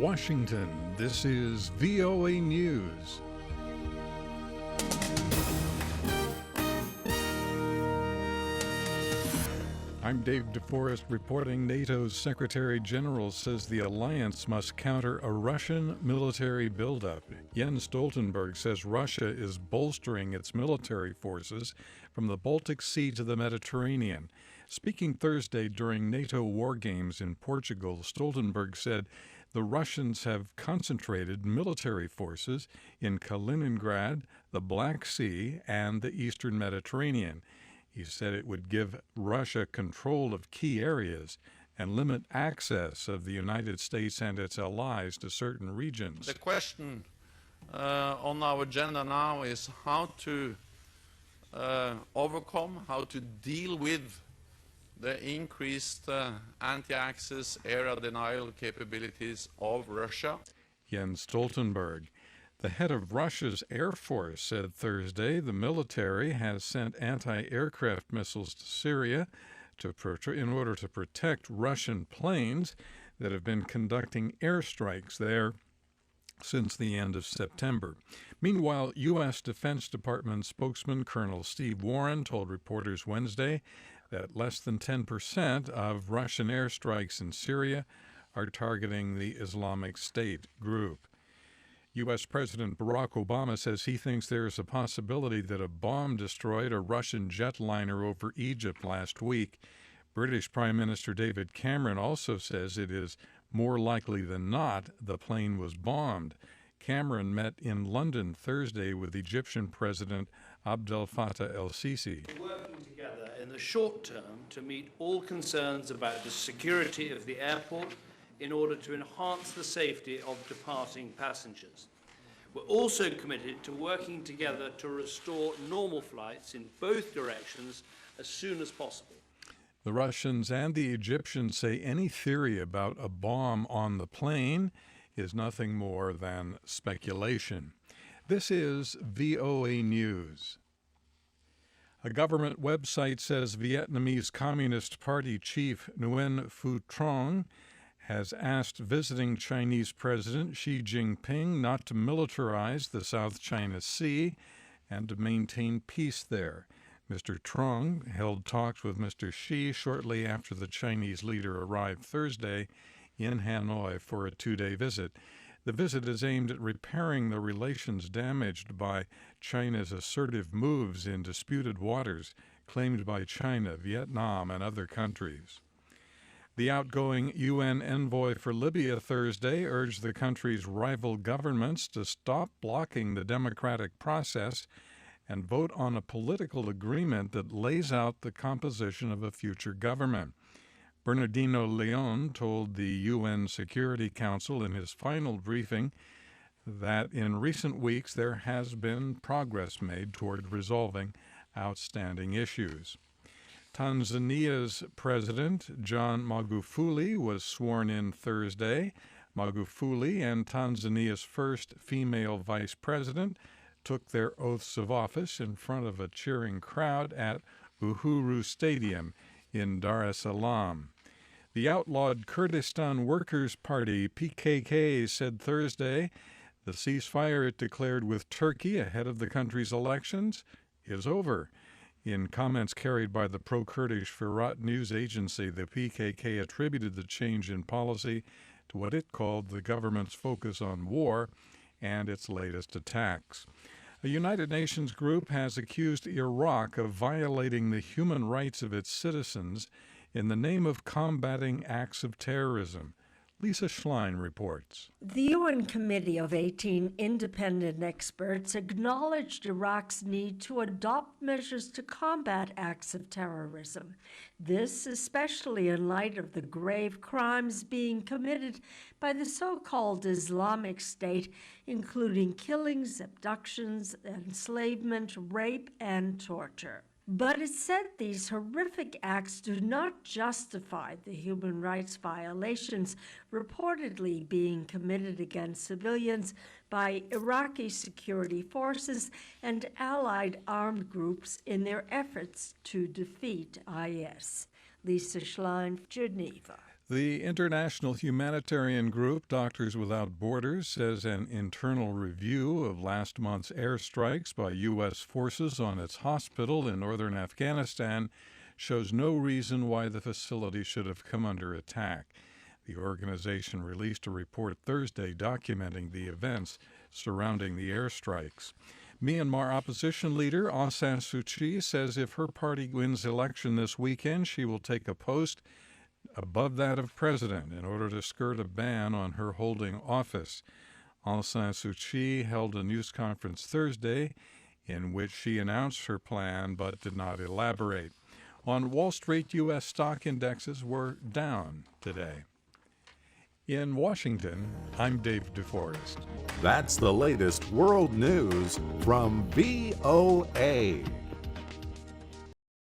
Washington, this is VOA News. I'm Dave DeForest reporting. NATO's Secretary General says the alliance must counter a Russian military buildup. Jens Stoltenberg says Russia is bolstering its military forces from the Baltic Sea to the Mediterranean. Speaking Thursday during NATO war games in Portugal, Stoltenberg said the Russians have concentrated military forces in Kaliningrad, the Black Sea, and the Eastern Mediterranean. He said it would give Russia control of key areas and limit access of the United States and its allies to certain regions. The question on our agenda now is how to overcome, how to deal with the increased anti-access area denial capabilities of Russia. Jens Stoltenberg, the head of Russia's Air Force, said Thursday the military has sent anti-aircraft missiles to Syria in order to protect Russian planes that have been conducting airstrikes there since the end of September. Meanwhile, U.S. Defense Department spokesman Colonel Steve Warren told reporters Wednesday that less than 10% of Russian airstrikes in Syria are targeting the Islamic State group. U.S. President Barack Obama says he thinks there is a possibility that a bomb destroyed a Russian jetliner over Egypt last week. British Prime Minister David Cameron also says it is more likely than not the plane was bombed. Cameron met in London Thursday with Egyptian President Abdel Fattah el-Sisi. Working together in the short term to meet all concerns about the security of the airport in order to enhance the safety of departing passengers. We're also committed to working together to restore normal flights in both directions as soon as possible. The Russians and the Egyptians say any theory about a bomb on the plane is nothing more than speculation. This is VOA News. A government website says Vietnamese Communist Party chief Nguyen Phu Trong has asked visiting Chinese President Xi Jinping not to militarize the South China Sea and to maintain peace there. Mr. Trong held talks with Mr. Xi shortly after the Chinese leader arrived Thursday in Hanoi for a two-day visit. The visit is aimed at repairing the relations damaged by China's assertive moves in disputed waters claimed by China, Vietnam, and other countries. The outgoing UN envoy for Libya Thursday urged the country's rival governments to stop blocking the democratic process and vote on a political agreement that lays out the composition of a future government. Bernardino Leon told the UN Security Council in his final briefing that in recent weeks there has been progress made toward resolving outstanding issues. Tanzania's President John Magufuli was sworn in Thursday. Magufuli and Tanzania's first female vice president took their oaths of office in front of a cheering crowd at Uhuru Stadium in Dar es Salaam. The outlawed Kurdistan Workers' Party, PKK, said Thursday the ceasefire it declared with Turkey ahead of the country's elections is over. In comments carried by the pro-Kurdish Firat news agency, the PKK attributed the change in policy to what it called the government's focus on war and its latest attacks. A United Nations group has accused Iraq of violating the human rights of its citizens in the name of combating acts of terrorism. Lisa Schlein reports. The UN Committee of 18 independent experts acknowledged Iraq's need to adopt measures to combat acts of terrorism. This especially in light of the grave crimes being committed by the so-called Islamic State, including killings, abductions, enslavement, rape, and torture. But it said these horrific acts do not justify the human rights violations reportedly being committed against civilians by Iraqi security forces and allied armed groups in their efforts to defeat IS. Lisa Schlein, Geneva. The international humanitarian group Doctors Without Borders says an internal review of last month's airstrikes by U.S. forces on its hospital in northern Afghanistan shows no reason why the facility should have come under attack. The organization released a report Thursday documenting the events surrounding the airstrikes. Myanmar opposition leader Aung San Suu Kyi says if her party wins election this weekend, she will take a post above that of president in order to skirt a ban on her holding office. Aung San Suu Kyi held a news conference Thursday in which she announced her plan but did not elaborate. On Wall Street, U.S. stock indexes were down today. In Washington, I'm Dave DeForest. That's the latest world news from VOA.